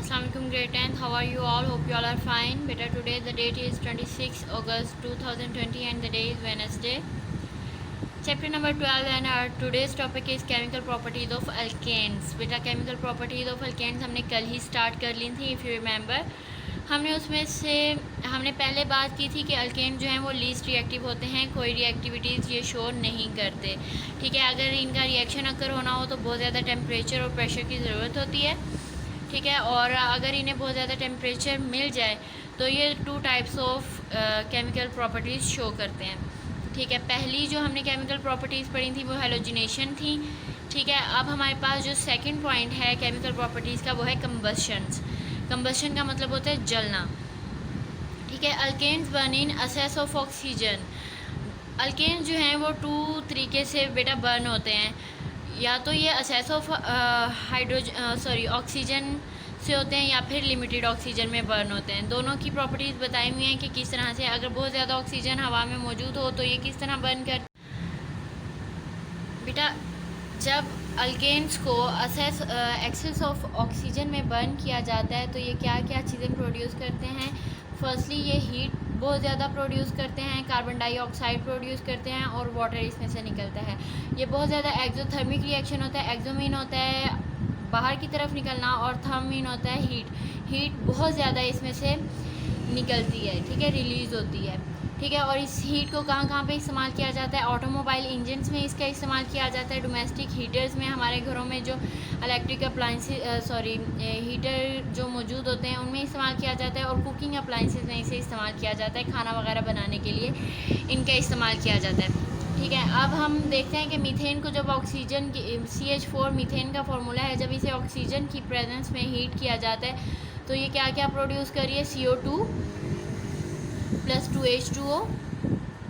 Assalamualaikum grade 10th. How are you all? Hope you all are fine. Beta, today the date is 26 August 2020 and the day is Wednesday. Chapter number 12 and our today's topic is chemical properties of alkanes. बेटा chemical properties of alkanes हमने कल ही start कर ली थी. If you remember, हमने उसमें से हमने पहले बात की थी कि अल्केन जो हैं वो लीस्ट रिएक्टिव होते हैं, कोई रिएक्टिविटीज़ ये शो नहीं करते. ठीक है, अगर इनका रिएक्शन अगर होना हो तो बहुत ज़्यादा टेम्परेचर और प्रेशर की ज़रूरत होती है. ठीक है, और अगर इन्हें बहुत ज़्यादा टेम्परेचर मिल जाए तो ये 2 types of chemical properties show करते हैं. ठीक है, पहली जो हमने केमिकल प्रॉपर्टीज़ पढ़ी थी वो हेलोजिनेशन थी. ठीक है, अब हमारे पास जो सेकंड पॉइंट है केमिकल प्रॉपर्टीज़ का वो है कंबशंस. कंबशन का मतलब होता है जलना. ठीक है, alkanes burn in excess of oxygen. Alkanes जो हैं वो 2 तरीके से बेटा बर्न होते हैं. या तो ये असेस ऑफ ऑक्सीजन से होते हैं या फिर लिमिटेड ऑक्सीजन में बर्न होते हैं. दोनों की प्रॉपर्टीज़ बताई हुई हैं कि किस तरह से अगर बहुत ज़्यादा ऑक्सीजन हवा में मौजूद हो तो ये किस तरह बर्न कर. बेटा जब अल्केन्स को एक्सेस ऑफ ऑक्सीजन में बर्न किया जाता है तो ये क्या क्या चीज़ें प्रोड्यूस करते हैं. फर्स्टली ये हीट बहुत ज़्यादा प्रोड्यूस करते हैं, कार्बन डाइऑक्साइड प्रोड्यूस करते हैं और वाटर इसमें से निकलता है. ये बहुत ज़्यादा एक्सोथर्मिक रिएक्शन होता है. एक्सोमीन होता है बाहर की तरफ निकलना और थर्मीन होता है हीट. हीट बहुत ज़्यादा इसमें से निकलती है. ठीक है, रिलीज़ होती है. ठीक है, और इस हीट को कहाँ कहाँ पे इस्तेमाल किया जाता है. ऑटोमोबाइल इंजन्स में इसका इस्तेमाल किया जाता है. डोमेस्टिक हीटर्स में, हमारे घरों में जो इलेक्ट्रिक अप्लाइंसेस हीटर जो मौजूद होते हैं उनमें इस्तेमाल किया जाता है. और कुकिंग अप्लाइंसेस में इसे इस्तेमाल किया जाता है. खाना वगैरह बनाने के लिए इनका इस्तेमाल किया जाता है. ठीक है, अब हम देखते हैं कि मीथेन को जब ऑक्सीजन की CH4 मीथेन का फार्मूला है, जब इसे ऑक्सीजन की प्रेजेंस में हीट किया जाता है तो ये क्या क्या प्रोड्यूस करिए. CO2 plus 2H2O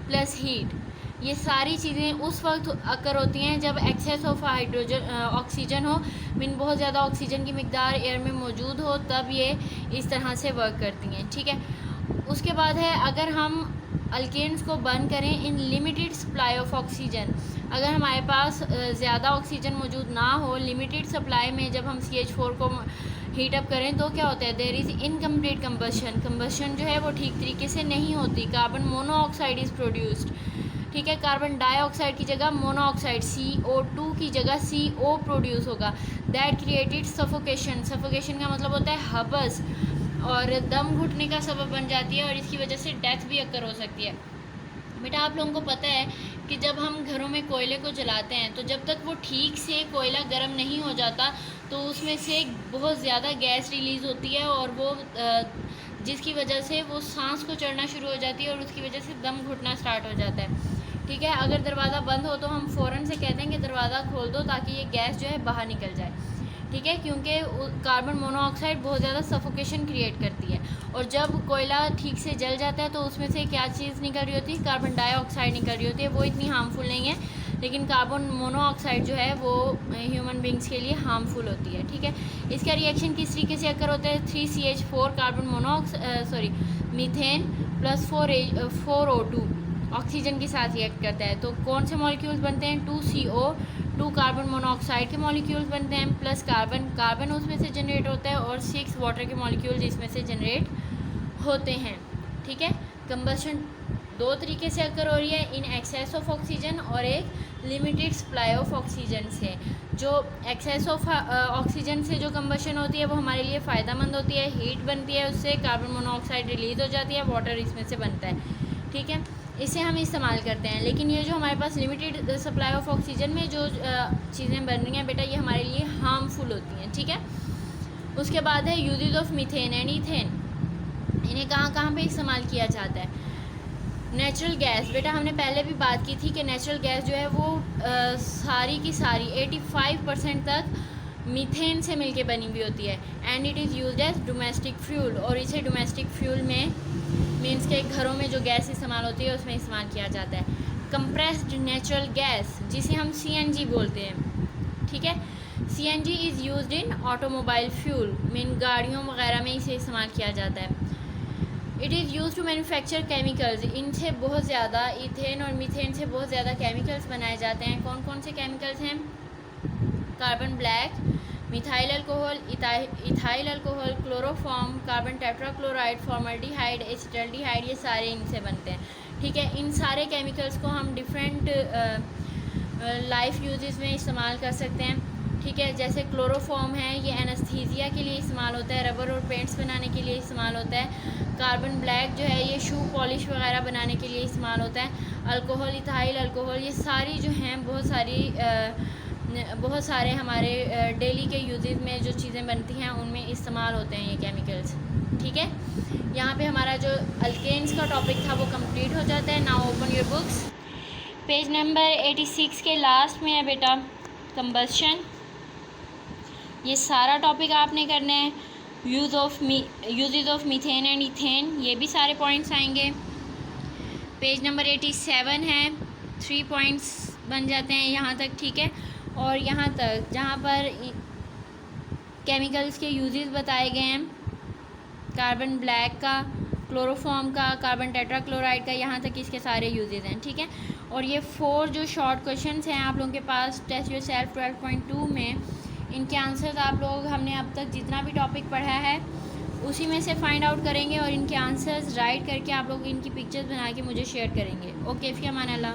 plus heat. ये सारी चीज़ें उस वक्त अकर होती हैं जब एक्सेस ऑफ ऑक्सीजन हो, मीन बहुत ज़्यादा ऑक्सीजन की मिकदार एयर में मौजूद हो, तब ये इस तरह से वर्क करती हैं. ठीक है, उसके बाद है अगर हम अल्केन्स को बर्न करें in limited supply of oxygen. अगर हमारे पास ज़्यादा ऑक्सीजन मौजूद ना हो, लिमिटेड सप्लाई में जब हम CH4 को हीट अप करें तो क्या होता है, there is incomplete combustion. Combustion जो है वो ठीक तरीके से नहीं होती. Carbon monoxide is produced. ठीक है, कार्बन डाइऑक्साइड की जगह मोनोऑक्साइड CO2 की जगह CO प्रोड्यूस होगा. That created suffocation. सफोकेशन का मतलब होता है हबस, और दम घुटने का सबब बन जाती है और इसकी वजह से डेथ भी अक्कर हो सकती है. बेटा आप लोगों को पता है कि जब हम घरों में कोयले को जलाते हैं तो जब तक वो ठीक से कोयला गर्म नहीं हो जाता तो उसमें से बहुत ज़्यादा गैस रिलीज़ होती है और वो जिसकी वजह से वो सांस को चढ़ना शुरू हो जाती है और उसकी वजह से दम घुटना स्टार्ट हो जाता है. ठीक है, अगर दरवाज़ा बंद हो तो हम फ़ौरन से कहते हैं कि दरवाज़ा खोल दो ताकि ये गैस जो है बाहर निकल जाए. ठीक है, क्योंकि कार्बन मोनोऑक्साइड बहुत ज़्यादा सफोकेशन क्रिएट करती है. और जब कोयला ठीक से जल जाता है तो उसमें से क्या चीज़ निकल रही होती है, कार्बन डाइऑक्साइड निकल रही होती है. वो इतनी हार्मफुल नहीं है, लेकिन कार्बन मोनोऑक्साइड जो है वो ह्यूमन बींग्स के लिए हार्मफुल होती है. ठीक है, इसका रिएक्शन किस तरीके से अकर होता है. 3CH4 carbon methane plus 4O2 oxygen के साथ रिएक्ट करता है. तो कौन से मॉलिक्यूल्स बनते हैं, 2CO2 कार्बन मोनोऑक्साइड के मॉलिक्यूल्स बनते हैं, प्लस कार्बन उसमें से जनरेट होता है और 6 वाटर के मॉलिक्यूल्स इसमें से जनरेट होते हैं. ठीक है, कंबशन 2 तरीके से अकर हो रही है, इन एक्सेस ऑफ ऑक्सीजन और एक लिमिटेड सप्लाई ऑफ ऑक्सीजन से. जो एक्सेस ऑफ ऑक्सीजन से जो कंबशन होती है वो हमारे लिए फ़ायदेमंद होती है. हीट बनती है, उससे कार्बन मोनोऑक्साइड रिलीज़ हो जाती है, वाटर इसमें से बनता है. ठीक है, इसे हम इस्तेमाल करते हैं. लेकिन ये जो हमारे पास लिमिटेड सप्लाई ऑफ ऑक्सीजन में जो चीज़ें बन रही हैं बेटा ये हमारे लिए हार्मफुल होती हैं. ठीक है, उसके बाद है uses of methane and ethane. इन्हें कहाँ कहाँ पे इस्तेमाल किया जाता है. Natural gas. बेटा हमने पहले भी बात की थी कि नेचुरल गैस जो है वो सारी की सारी 85% तक मीथेन से मिलके बनी हुई होती है. And it is used as domestic fuel. और इसे डोमेस्टिक फ्यूल में मीन्स के घरों में जो गैस इस्तेमाल होती है उसमें इस्तेमाल किया जाता है. कंप्रेस्ड नेचुरल गैस जिसे हम CNG बोलते हैं. ठीक है, CNG is used in automobile fuel, mean गाड़ियों वगैरह में इसे इस्तेमाल किया जाता है. It is use to manufacture chemicals. इनसे बहुत ज़्यादा इथेन और मीथेन से बहुत ज़्यादा केमिकल्स बनाए जाते हैं. कौन कौन से केमिकल्स हैं, carbon black, methyl alcohol, ethyl alcohol, chloroform, carbon tetrachloride, formaldehyde, acetaldehyde, ये सारे इनसे बनते हैं। ठीक है, इन सारे केमिकल्स को हम डिफरेंट लाइफ यूजेस में इस्तेमाल कर सकते हैं। ठीक है, जैसे क्लोरोफॉर्म है, ये एनेस्थीसिया के लिए इस्तेमाल होता है, रबर और पेंट्स बनाने के लिए इस्तेमाल होता है। कार्बन ब्लैक जो है ये शू पॉलिश वगैरह बनाने के लिए इस्तेमाल होता है। अल्कोहल, इथाइल अल्कोहल, ये सारी जो हैं बहुत सारे हमारे डेली के यूजेस में जो चीज़ें बनती हैं उनमें इस्तेमाल होते हैं ये केमिकल्स। ठीक है, यहाँ पे हमारा जो अल्केन्स का टॉपिक था वो कंप्लीट हो जाता है। Now open your books. Page number 86 के लास्ट में है बेटा कंबस्शन। ये सारा टॉपिक आपने करना है। Use of methane and ethane, ये भी सारे पॉइंट्स आएंगे। पेज नंबर 87 है, 3 पॉइंट्स बन जाते हैं यहाँ तक। ठीक है, और यहाँ तक जहाँ पर केमिकल्स के यूजेस बताए गए हैं, कार्बन ब्लैक का, क्लोरोफॉर्म का, कार्बन टेट्राक्लोराइड का, यहाँ तक इसके सारे यूजेस हैं। ठीक है, और ये 4 जो शॉर्ट क्वेश्चंस हैं आप लोगों के पास टेस्ट योरसेल्फ 12.2 में, इनके आंसर्स आप लोग हमने अब तक जितना भी टॉपिक पढ़ा है उसी में से फाइंड आउट करेंगे और इनके आंसर्स राइट करके आप लोग इनकी पिक्चर्स बना के मुझे शेयर करेंगे। ओके, फ़ी अमान अल्लाह।